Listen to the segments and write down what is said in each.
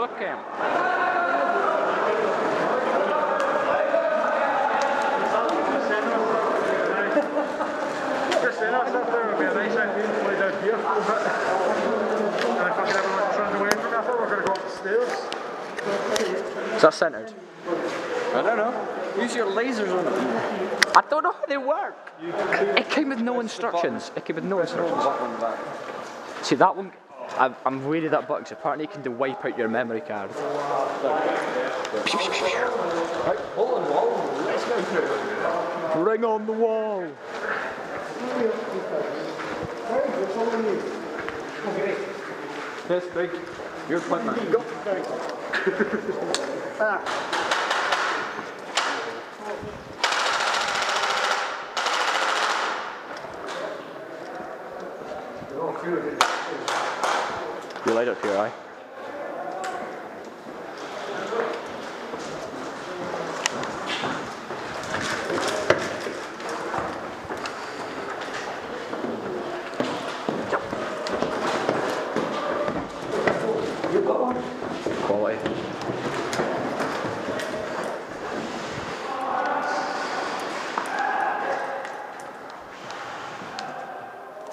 boot camp. Just saying, that's up there would be a nice idea to play down here. And if fucking everyone just runs away from me, I thought we were going to go up the stairs. Is that centered? I don't know. Use your lasers on it. I don't know how they work. It came with no instructions. It came with no instructions. See that one? I'm wary of that button 'cause apparently it can do wipe out your memory card. Right, hold on the wall. Let's go through. Bring on the wall. Yes, big. Your equipment. Go. You light up here, aye? Quality.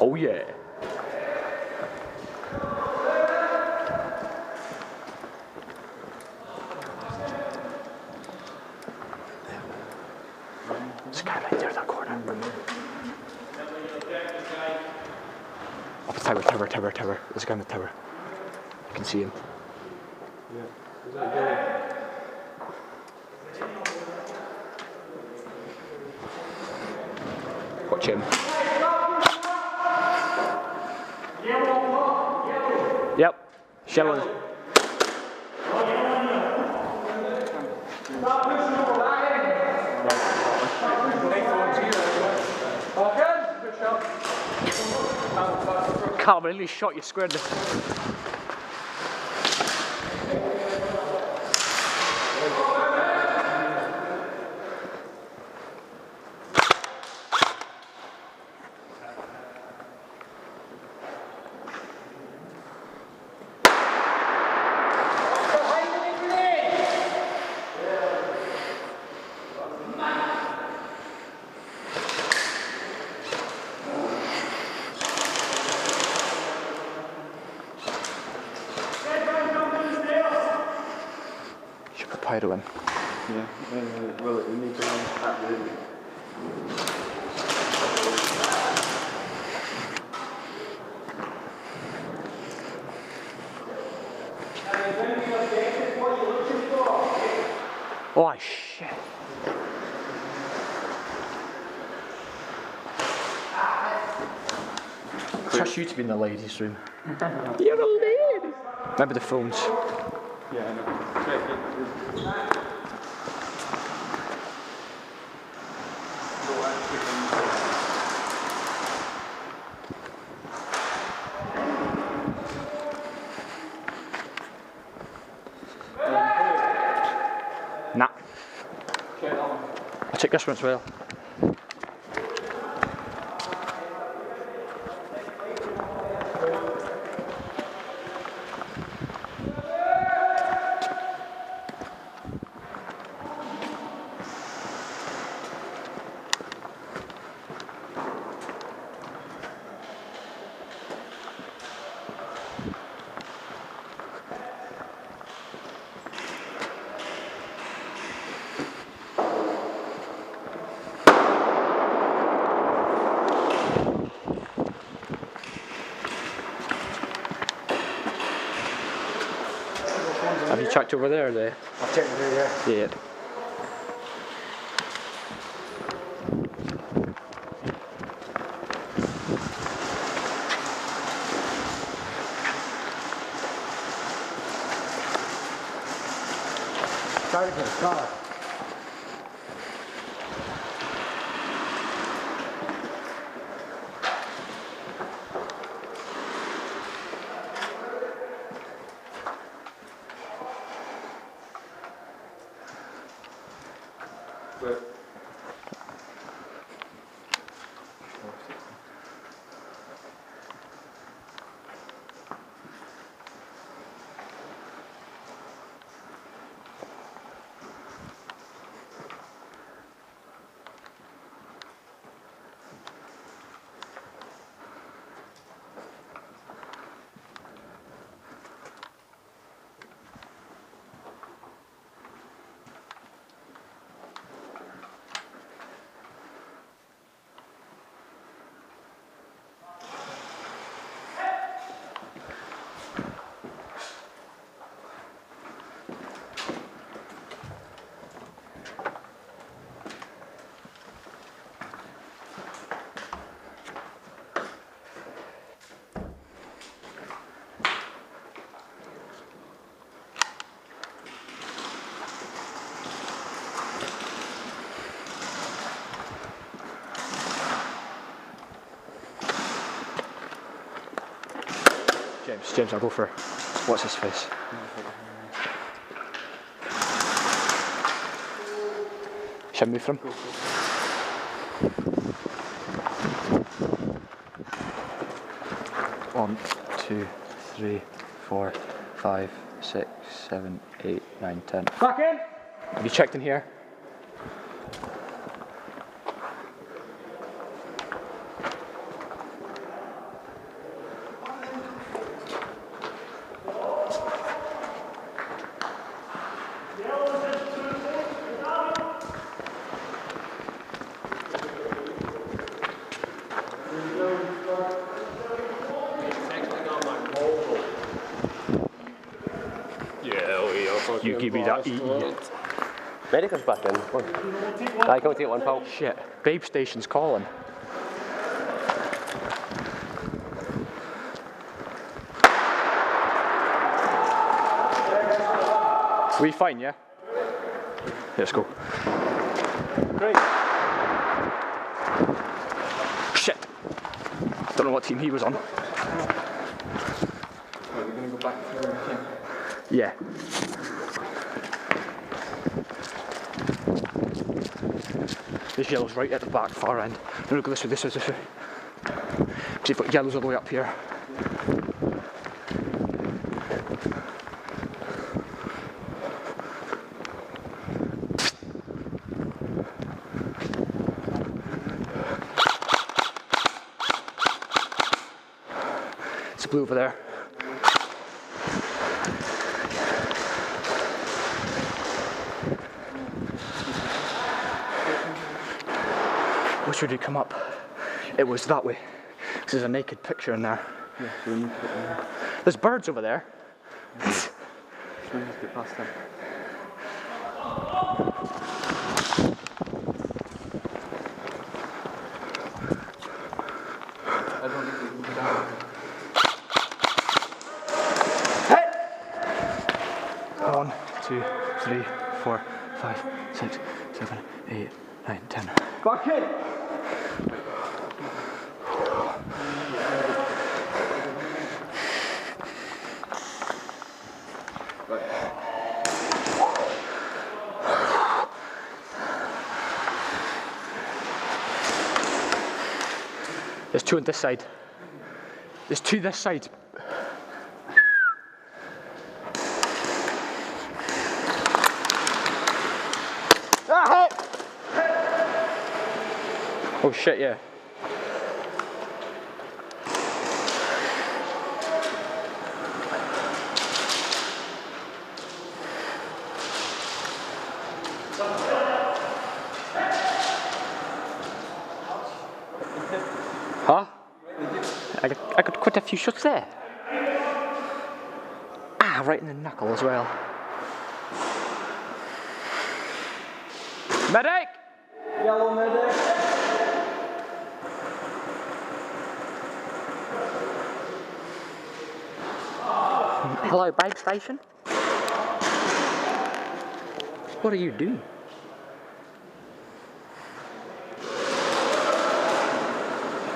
Oh yeah. There's a guy right there in that corner. Up the tower. There's a guy in the tower. I can see him. Watch him. Yep. Shelling. Carl, I nearly shot you square in the... Pyro in. Yeah, well, it needs to run that room. Oh shit. Trust you to be in the ladies' room. You're a lady. Remember the phones. Yeah, I know. Nah. I'll check this one as well. Have you checked over there? I've checked it there, yeah. Yeah. Sorry for the car. James. James, I'll go for what's his face. Should I move for him? One, 2, 3, 4, 5, 6, 7, 8, 9, 10. Back in! Have you checked in here? You give me that idiot. Medical's back in. I can't take one, pal. Shit. Babe Station's calling. We fine, yeah? Let's go. Great. Shit. Don't know what team he was on. Are we going to go back to the team? Yeah. This yellow's right at the back, far end. No, go this way, this way, this way. So you've got yellows all the way up here. It's blue over there. Which way did it come up? It was that way. There's a naked picture in there. Yeah, so we need to get there. There's birds over there. So we need to get past them. I don't think we can go down. Hey! 1, 2, 3, 4, 5, 6, 7, 8, 9, 10. Back in! There's two on this side. There's two this side. Ah, oh shit, yeah. Huh? I got quite a few shots there. Ah, right in the knuckle as well. Medic! Yellow medic! Hello, Babe Station? What are you doing?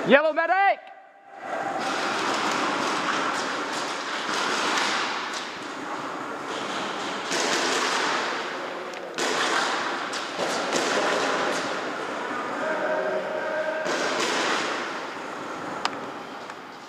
Yellow medic!